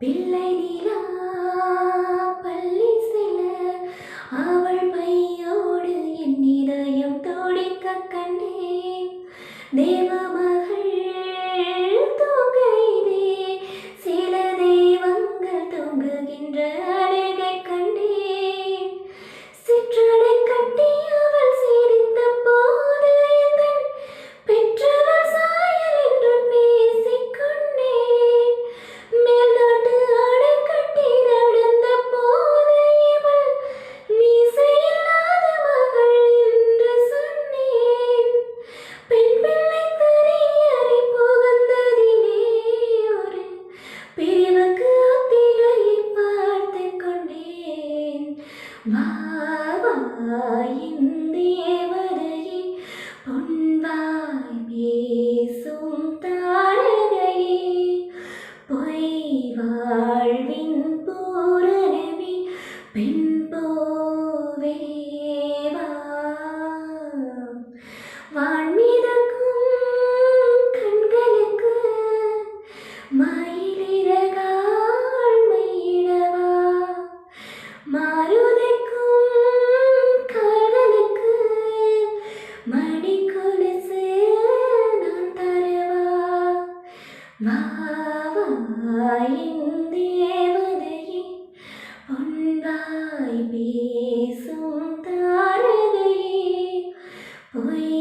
பிள்ளை நிலா பள்ளி செல்ல அவள் பையோடு என் இதயம் துடிக்க கண்டேன். தேவமகள் தூங்கையிலே சில தெய்வங்கள் தூங்குகின்ற அழகை கண்டேன். சிற்றடை கட்டி அவள் சிரித்த போது எந்தன் பெற்றவர் சாயல் என்று பேசிக்கொண்டேன். மேல்நாட்டு ஆடை கட்டி நடந்த போது இவள் மீசையில்லாத மகள் என்று சொன்னேன். பெண் பிள்ளை தனியறை புகுந்ததிலே ஒரு பிரிவுக்கு ஒத்திகையை பார்த்து கொண்டேன். வா வா என் தேவதையே, பொன்வாய் பேசும் தாரகையே, பொய் வாழ்வின் பூரணமே, பெண் பூவே வா. வான்மிதக்கும் கண்களுக்கு மயிலிறகால் மையிடவா, மாறுதைக்கும் காதலுக்கு மணி கொலுசு நான் தரவா. வா வா என் தேவதையே, பொன்வாய் பேசும் தாரகையே, பொய்